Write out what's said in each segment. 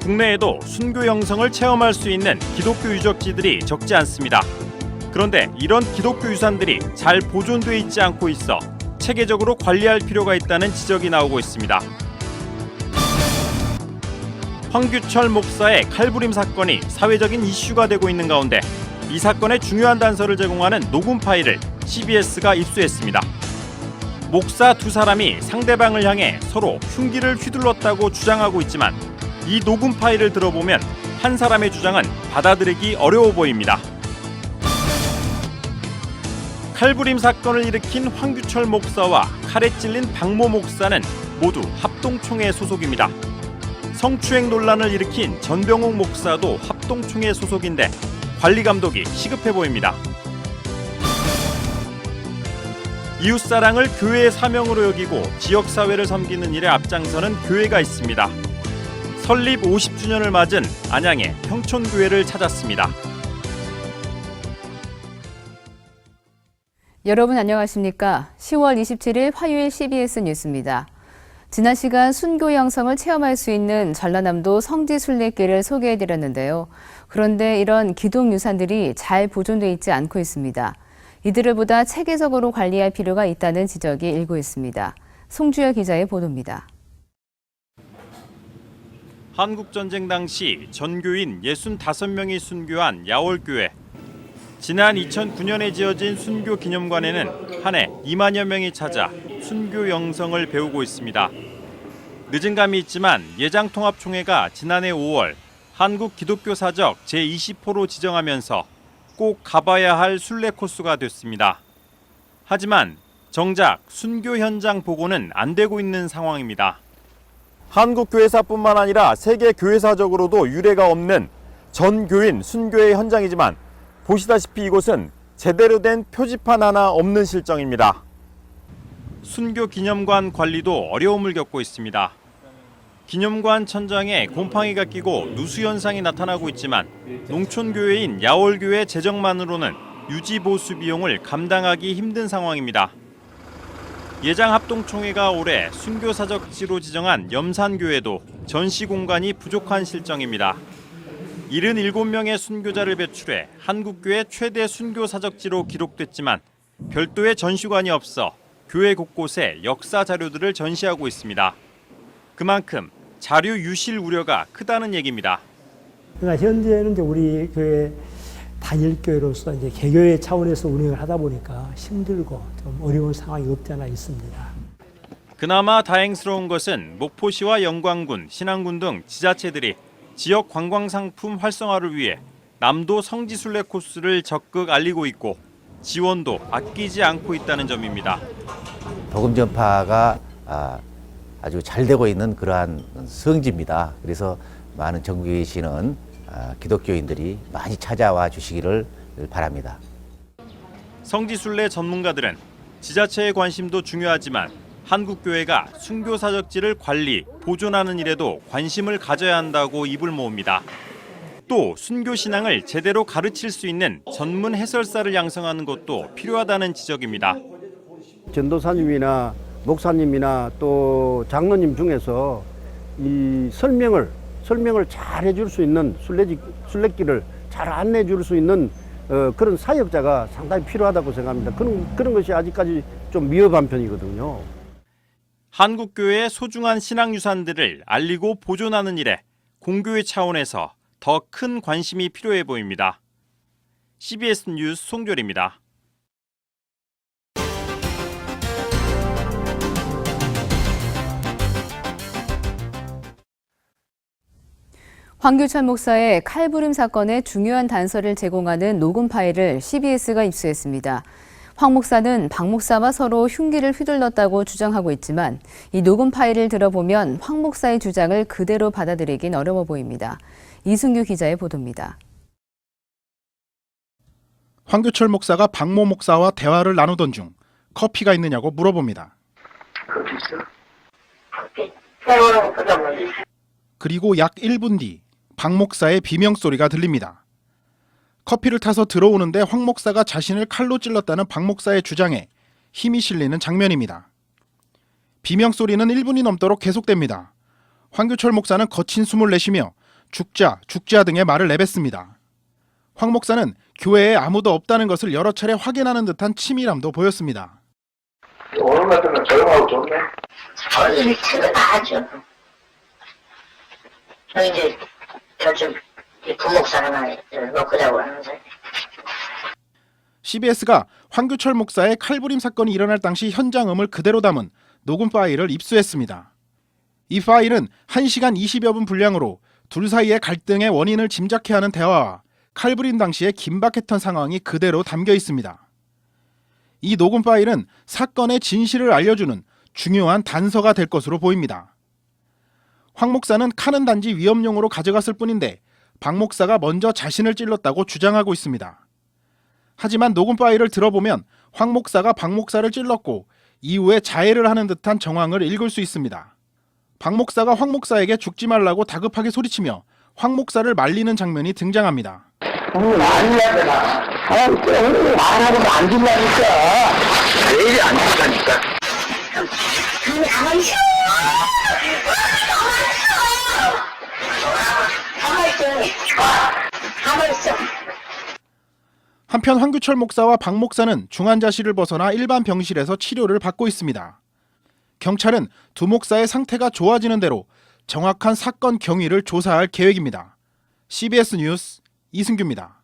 국내에도 순교 영성을 체험할 수 있는 기독교 유적지들이 적지 않습니다. 그런데 이런 기독교 유산들이 잘 보존돼 있지 않고 있어 체계적으로 관리할 필요가 있다는 지적이 나오고 있습니다. 황규철 목사의 칼부림 사건이 사회적인 이슈가 되고 있는 가운데 이 사건의 중요한 단서를 제공하는 녹음 파일을 CBS가 입수했습니다. 목사 두 사람이 상대방을 향해 서로 흉기를 휘둘렀다고 주장하고 있지만 이 녹음 파일을 들어보면 한 사람의 주장은 받아들이기 어려워 보입니다. 칼부림 사건을 일으킨 황규철 목사와 칼에 찔린 박모 목사는 모두 합동총회 소속입니다. 성추행 논란을 일으킨 전병욱 목사도 합동총회 소속인데 관리 감독이 시급해 보입니다. 이웃사랑을 교회의 사명으로 여기고 지역사회를 섬기는 일에 앞장서는 교회가 있습니다. 설립 50주년을 맞은 안양의 평촌교회를 찾았습니다. 여러분 안녕하십니까? 10월 27일 화요일 CBS 뉴스입니다. 지난 시간 순교 영성을 체험할 수 있는 전라남도 성지순례길을 소개해드렸는데요. 그런데 이런 기독유산들이 잘 보존돼 있지 않고 있습니다. 이들을 보다 체계적으로 관리할 필요가 있다는 지적이 일고 있습니다. 송주열 기자의 보도입니다. 한국전쟁 당시 전교인 65명이 순교한 야월교회. 지난 2009년에 지어진 순교 기념관에는 한 해 2만여 명이 찾아 순교 영성을 배우고 있습니다. 늦은 감이 있지만 예장통합총회가 지난해 5월 한국 기독교 사적 제20호로 지정하면서 꼭 가봐야 할 순례 코스가 됐습니다. 하지만 정작 순교 현장 보고는 안 되고 있는 상황입니다. 한국 교회사뿐만 아니라 세계 교회사적으로도 유례가 없는 전교인 순교의 현장이지만 보시다시피 이곳은 제대로 된 표지판 하나 없는 실정입니다. 순교 기념관 관리도 어려움을 겪고 있습니다. 기념관 천장에 곰팡이가 끼고 누수 현상이 나타나고 있지만 농촌교회인 야월교회 재정만으로는 유지 보수 비용을 감당하기 힘든 상황입니다. 예장합동총회가 올해 순교사적지로 지정한 염산교회도 전시 공간이 부족한 실정입니다. 77명의 순교자를 배출해 한국교회 최대 순교사적지로 기록됐지만 별도의 전시관이 없어 교회 곳곳에 역사 자료들을 전시하고 있습니다. 그만큼 자료 유실 우려가 크다는 얘기입니다. 그러니까 현재는 이제 우리 교회 단일교회로서 이제 개교회 차원에서 운영을 하다 보니까 힘들고 좀 어려운 상황이 없지 않아 있습니다. 그나마 다행스러운 것은 목포시와 영광군, 신안군 등 지자체들이 지역 관광상품 활성화를 위해 남도 성지순례 코스를 적극 알리고 있고 지원도 아끼지 않고 있다는 점입니다. 복음 전파가 아주 잘 되고 있는 그러한 성지입니다. 그래서 많은 전국에 계시는 기독교인들이 많이 찾아와 주시기를 바랍니다. 성지순례 전문가들은 지자체의 관심도 중요하지만 한국교회가 순교사적지를 관리, 보존하는 일에도 관심을 가져야 한다고 입을 모읍니다. 또 순교신앙을 제대로 가르칠 수 있는 전문 해설사를 양성하는 것도 필요하다는 지적입니다. 전도사님이나 목사님이나 또 장로님 중에서 이 설명을 잘 해줄 수 있는 순례길을 잘 안내해 줄 수 있는 그런 사역자가 상당히 필요하다고 생각합니다. 그런 것이 아직까지 좀 미흡한 편이거든요. 한국교회의 소중한 신앙유산들을 알리고 보존하는 일에 공교회 차원에서 더 큰 관심이 필요해 보입니다. CBS 뉴스 송졸입니다. 황규철 목사의 칼부림 사건의 중요한 단서를 제공하는 녹음 파일을 CBS가 입수했습니다. 황 목사는 박 목사와 서로 흉기를 휘둘렀다고 주장하고 있지만 이 녹음 파일을 들어보면 황 목사의 주장을 그대로 받아들이긴 어려워 보입니다. 이승규 기자의 보도입니다. 황규철 목사가 박모 목사와 대화를 나누던 중 커피가 있느냐고 물어봅니다. 그리고 약 1분 뒤 박 목사의 비명소리가 들립니다. 커피를 타서 들어오는데 황 목사가 자신을 칼로 찔렀다는 박 목사의 주장에 힘이 실리는 장면입니다. 비명소리는 1분이 넘도록 계속됩니다. 황규철 목사는 거친 숨을 내쉬며 죽자, 죽자 등의 말을 내뱉습니다. 황 목사는 교회에 아무도 없다는 것을 여러 차례 확인하는 듯한 치밀함도 보였습니다. 오늘 같으면 조용하고 좋네. 저희 퇴근하죠. 저 이제 요즘 부목사를 놓고 자고 하면서. CBS가 황규철 목사의 칼부림 사건이 일어날 당시 현장음을 그대로 담은 녹음 파일을 입수했습니다. 이 파일은 1시간 20여 분 분량으로 둘 사이의 갈등의 원인을 짐작케 하는 대화와 칼부림 당시의 긴박했던 상황이 그대로 담겨 있습니다. 이 녹음 파일은 사건의 진실을 알려주는 중요한 단서가 될 것으로 보입니다. 황 목사는 칼은 단지 위험용으로 가져갔을 뿐인데 박 목사가 먼저 자신을 찔렀다고 주장하고 있습니다. 하지만 녹음 파일을 들어보면 황 목사가 박 목사를 찔렀고 이후에 자해를 하는 듯한 정황을 읽을 수 있습니다. 박 목사가 황 목사에게 죽지 말라고 다급하게 소리치며 황 목사를 말리는 장면이 등장합니다. 말이야잖아. 말하고도 안 된다니까. 왜 이리 안 된다니까. 가만히 있어. 가만히 있어. 한편 황규철 목사와 박 목사는 중환자실을 벗어나 일반 병실에서 치료를 받고 있습니다. 경찰은 두 목사의 상태가 좋아지는 대로 정확한 사건 경위를 조사할 계획입니다. CBS 뉴스 이승규입니다.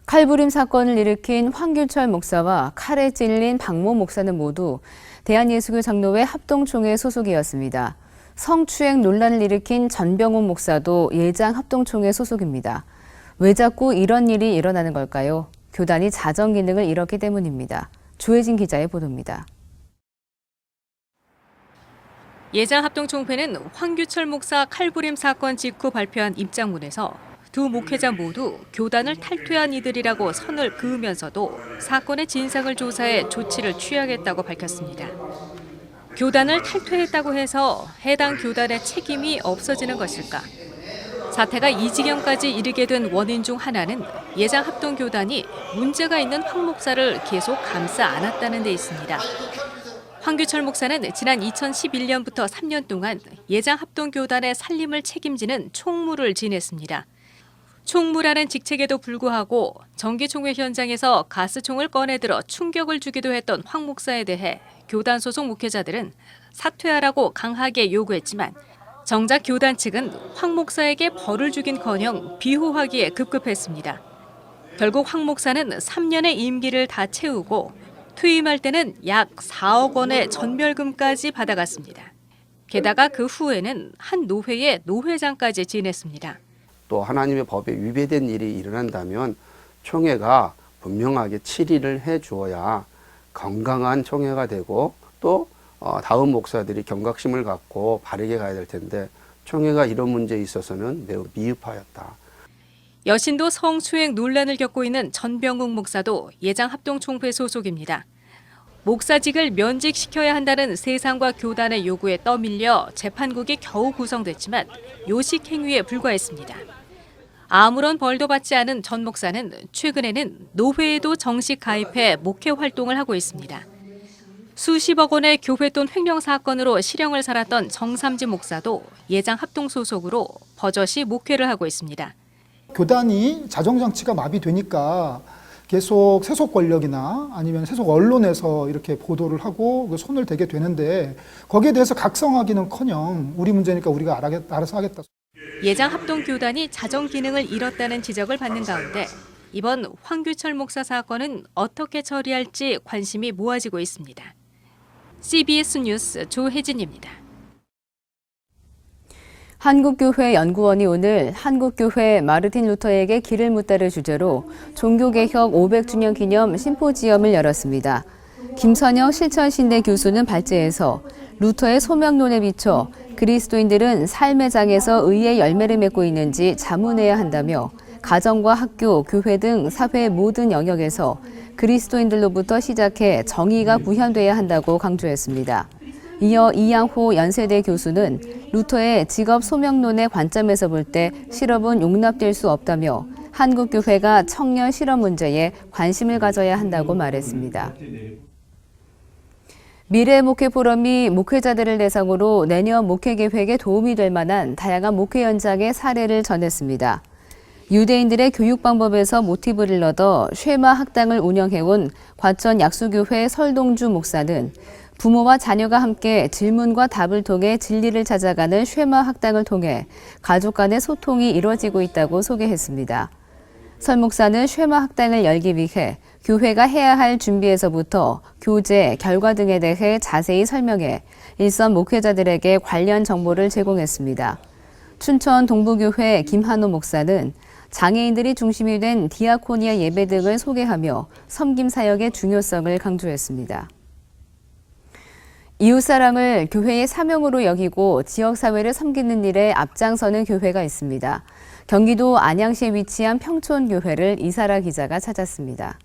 칼부림 사건을 일으킨 황규철 목사와 칼에 찔린 박모 목사는 모두 대한예수교 장로회 합동총회 소속이었습니다. 성추행 논란을 일으킨 전병훈 목사도 예장 합동총회 소속입니다. 왜 자꾸 이런 일이 일어나는 걸까요? 교단이 자정 기능을 잃었기 때문입니다. 조혜진 기자의 보도입니다. 예장 합동총회는 황규철 목사 칼부림 사건 직후 발표한 입장문에서 두 목회자 모두 교단을 탈퇴한 이들이라고 선을 그으면서도 사건의 진상을 조사해 조치를 취하겠다고 밝혔습니다. 교단을 탈퇴했다고 해서 해당 교단의 책임이 없어지는 것일까? 사태가 이 지경까지 이르게 된 원인 중 하나는 예장 합동교단이 문제가 있는 황 목사를 계속 감싸 안았다는 데 있습니다. 황규철 목사는 지난 2011년부터 3년 동안 예장 합동교단의 살림을 책임지는 총무를 지냈습니다. 총무라는 직책에도 불구하고 정기총회 현장에서 가스총을 꺼내들어 충격을 주기도 했던 황 목사에 대해 교단 소속 목회자들은 사퇴하라고 강하게 요구했지만 정작 교단 측은 황 목사에게 벌을 주긴커녕 비호하기에 급급했습니다. 결국 황 목사는 3년의 임기를 다 채우고 퇴임할 때는 약 4억 원의 전멸금까지 받아갔습니다. 게다가 그 후에는 한 노회의 노회장까지 지냈습니다. 또 하나님의 법에 위배된 일이 일어난다면 총회가 분명하게 치리를 해 주어야 건강한 총회가 되고 또 다음 목사들이 경각심을 갖고 바르게 가야 될 텐데 총회가 이런 문제에 있어서는 매우 미흡하였다. 여신도 성추행 논란을 겪고 있는 전병욱 목사도 예장 합동총회 소속입니다. 목사직을 면직시켜야 한다는 세상과 교단의 요구에 떠밀려 재판국이 겨우 구성됐지만 요식 행위에 불과했습니다. 아무런 벌도 받지 않은 전 목사는 최근에는 노회에도 정식 가입해 목회 활동을 하고 있습니다. 수십억 원의 교회 돈 횡령 사건으로 실형을 살았던 정삼지 목사도 예장 합동 소속으로 버젓이 목회를 하고 있습니다. 교단이 자정장치가 마비되니까 계속 세속 권력이나 아니면 세속 언론에서 이렇게 보도를 하고 손을 대게 되는데 거기에 대해서 각성하기는커녕 우리 문제니까 우리가 알아서 하겠다. 예장 합동 교단이 자정 기능을 잃었다는 지적을 받는 가운데 이번 황규철 목사 사건은 어떻게 처리할지 관심이 모아지고 있습니다. CBS 뉴스 조혜진입니다. 한국교회 연구원이 오늘 한국교회 마르틴 루터에게 길을 묻다를 주제로 종교개혁 500주년 기념 심포지엄을 열었습니다. 김선영 실천신대 교수는 발제에서 루터의 소명론에 비춰 그리스도인들은 삶의 장에서 의의 열매를 맺고 있는지 자문해야 한다며 가정과 학교, 교회 등 사회의 모든 영역에서 그리스도인들로부터 시작해 정의가 구현돼야 한다고 강조했습니다. 이어 이양호 연세대 교수는 루터의 직업 소명론의 관점에서 볼 때 실업은 용납될 수 없다며 한국교회가 청년 실업 문제에 관심을 가져야 한다고 말했습니다. 미래 목회 포럼이 목회자들을 대상으로 내년 목회 계획에 도움이 될 만한 다양한 목회 현장의 사례를 전했습니다. 유대인들의 교육 방법에서 모티브를 얻어 쉐마 학당을 운영해온 과천 약수교회 설동주 목사는 부모와 자녀가 함께 질문과 답을 통해 진리를 찾아가는 쉐마 학당을 통해 가족 간의 소통이 이루어지고 있다고 소개했습니다. 설 목사는 쉐마 학당을 열기 위해 교회가 해야 할 준비에서부터 교재, 결과 등에 대해 자세히 설명해 일선 목회자들에게 관련 정보를 제공했습니다. 춘천 동부교회 김한호 목사는 장애인들이 중심이 된 디아코니아 예배 등을 소개하며 섬김 사역의 중요성을 강조했습니다. 이웃사랑을 교회의 사명으로 여기고 지역사회를 섬기는 일에 앞장서는 교회가 있습니다. 경기도 안양시에 위치한 평촌교회를 이사라 기자가 찾았습니다.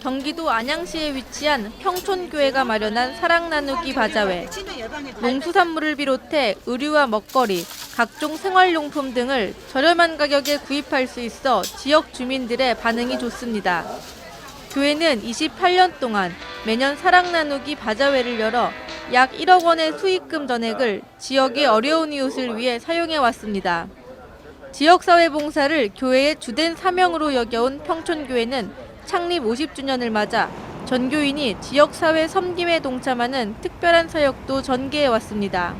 경기도 안양시에 위치한 평촌교회가 마련한 사랑 나누기 바자회. 농수산물을 비롯해 의류와 먹거리, 각종 생활용품 등을 저렴한 가격에 구입할 수 있어 지역 주민들의 반응이 좋습니다. 교회는 28년 동안 매년 사랑 나누기 바자회를 열어 약 1억 원의 수익금 전액을 지역의 어려운 이웃을 위해 사용해 왔습니다. 지역사회 봉사를 교회의 주된 사명으로 여겨온 평촌교회는 창립 50주년을 맞아 전교인이 지역사회 섬김에 동참하는 특별한 사역도 전개해 왔습니다.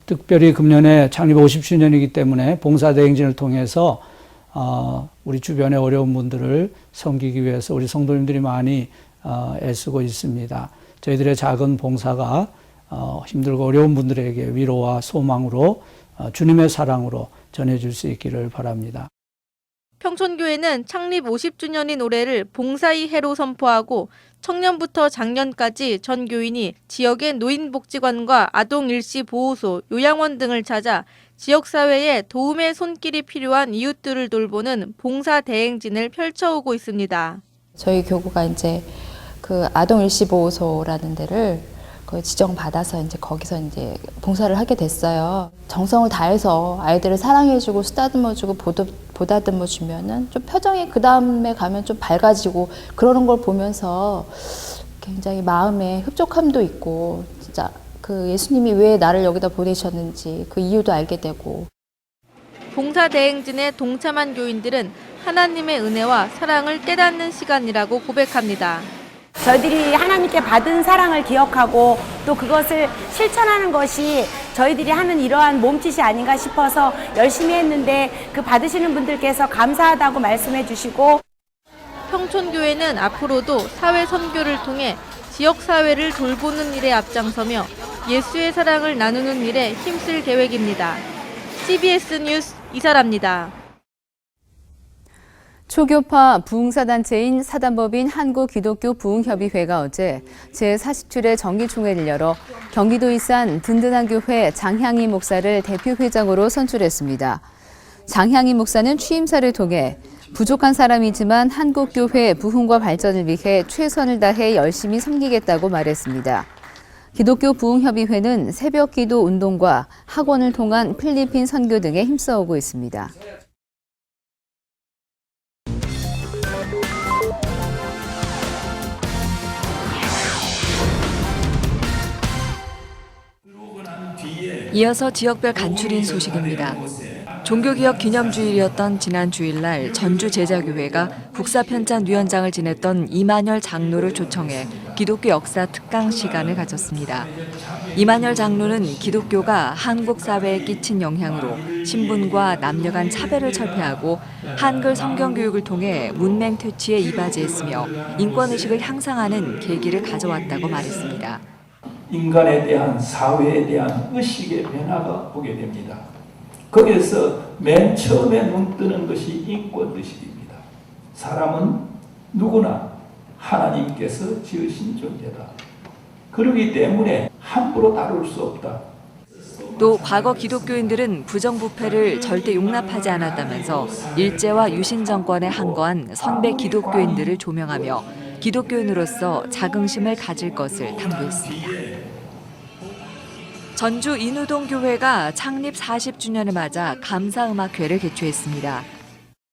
특별히 금년에 창립 50주년이기 때문에 봉사대행진을 통해서 우리 주변의 어려운 분들을 섬기기 위해서 우리 성도님들이 많이 애쓰고 있습니다. 저희들의 작은 봉사가 힘들고 어려운 분들에게 위로와 소망으로 주님의 사랑으로 전해줄 수 있기를 바랍니다. 평촌교회는 창립 50주년인 올해를 봉사의 해로 선포하고 청년부터 장년까지 전 교인이 지역의 노인복지관과 아동일시보호소, 요양원 등을 찾아 지역사회에 도움의 손길이 필요한 이웃들을 돌보는 봉사 대행진을 펼쳐오고 있습니다. 저희 교구가 이제 그 아동일시보호소라는 데를 지정받아서 이제 거기서 이제 봉사를 하게 됐어요. 정성을 다해서 아이들을 사랑해주고 쓰다듬어주고 보다듬어주면은 좀 표정이 그 다음에 가면 좀 밝아지고 그러는 걸 보면서 굉장히 마음에 흡족함도 있고 진짜 그 예수님이 왜 나를 여기다 보내셨는지 그 이유도 알게 되고. 봉사 대행진에 동참한 교인들은 하나님의 은혜와 사랑을 깨닫는 시간이라고 고백합니다. 저희들이 하나님께 받은 사랑을 기억하고 또 그것을 실천하는 것이 저희들이 하는 이러한 몸짓이 아닌가 싶어서 열심히 했는데 그 받으시는 분들께서 감사하다고 말씀해 주시고. 평촌교회는 앞으로도 사회 선교를 통해 지역사회를 돌보는 일에 앞장서며 예수의 사랑을 나누는 일에 힘쓸 계획입니다. CBS 뉴스 이사라입니다. 초교파 부흥사단체인 사단법인 한국기독교부흥협의회가 어제 제47회 정기총회를 열어 경기도 일산 든든한 교회 장향희 목사를 대표회장으로 선출했습니다. 장향희 목사는 취임사를 통해 부족한 사람이지만 한국교회 부흥과 발전을 위해 최선을 다해 열심히 섬기겠다고 말했습니다. 기독교부흥협의회는 새벽기도 운동과 학원을 통한 필리핀 선교 등에 힘써오고 있습니다. 이어서 지역별 간추린 소식입니다. 종교개혁 기념주일이었던 지난 주일날 전주 제자교회가 국사편찬위원장을 지냈던 이만열 장로를 초청해 기독교 역사 특강 시간을 가졌습니다. 이만열 장로는 기독교가 한국 사회에 끼친 영향으로 신분과 남녀 간 차별을 철폐하고 한글 성경 교육을 통해 문맹 퇴치에 이바지했으며 인권의식을 향상하는 계기를 가져왔다고 말했습니다. 인간에 대한 사회에 대한 의식의 변화가 보게 됩니다. 거기에서 맨 처음에 눈뜨는 것이 인권의식입니다. 사람은 누구나 하나님께서 지으신 존재다. 그렇기 때문에 함부로 다룰 수 없다. 또 과거 기독교인들은 부정부패를 절대 용납하지 않았다면서 일제와 유신 정권에 항거한 선배 기독교인들을 조명하며 기독교인으로서 자긍심을 가질 것을 당부했습니다. 전주 인우동 교회가 창립 40주년을 맞아 감사음악회를 개최했습니다.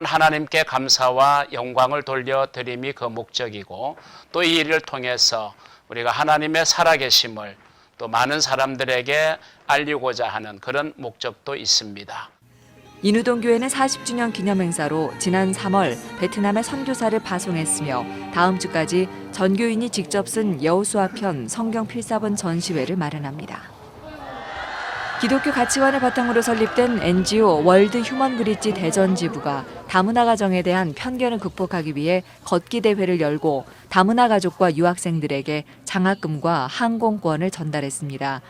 하나님께 감사와 영광을 돌려드림이 그 목적이고 또 이 일을 통해서 우리가 하나님의 살아계심을 또 많은 사람들에게 알리고자 하는 그런 목적도 있습니다. 인우동 교회는 40주년 기념 행사로 지난 3월 베트남에 선교사를 파송했으며 다음 주까지 전교인이 직접 쓴 여호수아 편 성경 필사본 전시회를 마련합니다. 기독교 가치관을 바탕으로 설립된 NGO 월드 휴먼 브릿지 대전 지부가 다문화 가정에 대한 편견을 극복하기 위해 걷기 대회를 열고 다문화 가족과 유학생들에게 장학금과 항공권을 전달했습니다.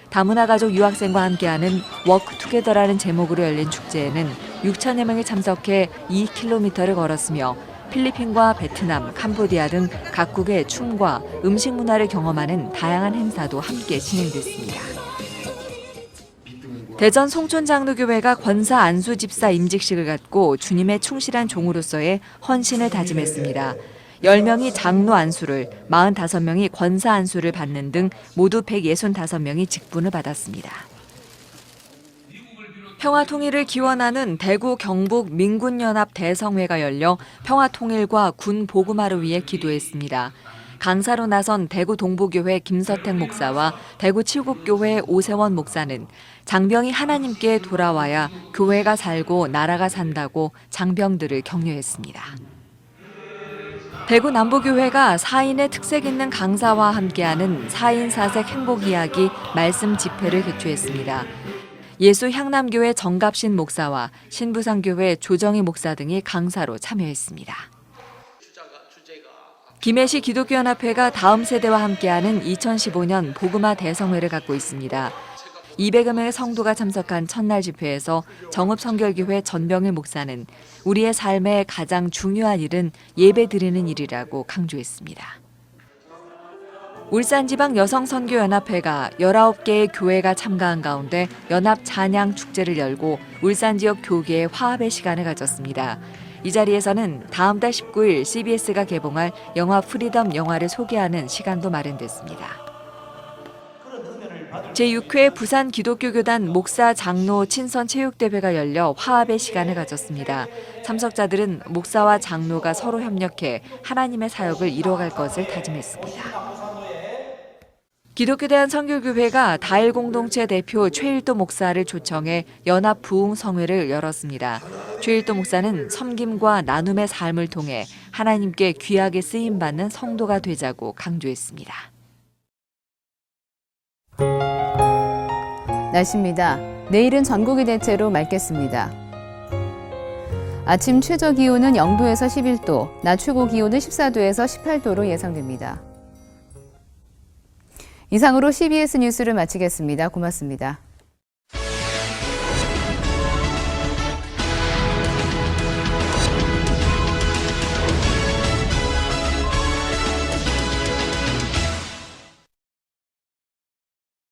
다문화 가족 유학생과 함께하는 워크투게더라는 제목으로 열린 축제에는 6천여 명이 참석해 2km를 걸었으며 필리핀과 베트남, 캄보디아 등 각국의 춤과 음식 문화를 경험하는 다양한 행사도 함께 진행됐습니다. 대전 송촌장로교회가 권사 안수 집사 임직식을 갖고 주님의 충실한 종으로서의 헌신을 다짐했습니다. 10명이 장로 안수를, 45명이 권사 안수를 받는 등 모두 165명이 직분을 받았습니다. 평화 통일을 기원하는 대구 경북 민군연합 대성회가 열려 평화 통일과 군 복음화를 위해 기도했습니다. 강사로 나선 대구 동부교회 김서택 목사와 대구 칠곡교회 오세원 목사는 장병이 하나님께 돌아와야 교회가 살고 나라가 산다고 장병들을 격려했습니다. 대구 남부교회가 4인의 특색 있는 강사와 함께하는 4인 4색 행복 이야기 말씀 집회를 개최했습니다. 예수 향남교회 정갑신 목사와 신부상교회 조정희 목사 등이 강사로 참여했습니다. 김해시 기독교연합회가 다음 세대와 함께하는 2015년 복음화 대성회를 갖고 있습니다. 200여 명의 성도가 참석한 첫날 집회에서 정읍성결교회 전병일 목사는 우리의 삶의 가장 중요한 일은 예배 드리는 일이라고 강조했습니다. 울산지방여성선교연합회가 19개의 교회가 참가한 가운데 연합 찬양 축제를 열고 울산 지역 교계의 화합의 시간을 가졌습니다. 이 자리에서는 다음 달 19일 CBS가 개봉할 영화 프리덤 영화를 소개하는 시간도 마련됐습니다. 제6회 부산 기독교교단 목사 장로 친선 체육대회가 열려 화합의 시간을 가졌습니다. 참석자들은 목사와 장로가 서로 협력해 하나님의 사역을 이뤄갈 것을 다짐했습니다. 기독교대한 선교교회가 다일 공동체 대표 최일도 목사를 초청해 연합 부흥성회를 열었습니다. 최일도 목사는 섬김과 나눔의 삶을 통해 하나님께 귀하게 쓰임받는 성도가 되자고 강조했습니다. 날씨입니다. 내일은 전국이 대체로 맑겠습니다. 아침 최저 기온은 0도에서 11도, 낮 최고 기온은 14도에서 18도로 예상됩니다. 이상으로 CBS 뉴스를 마치겠습니다. 고맙습니다.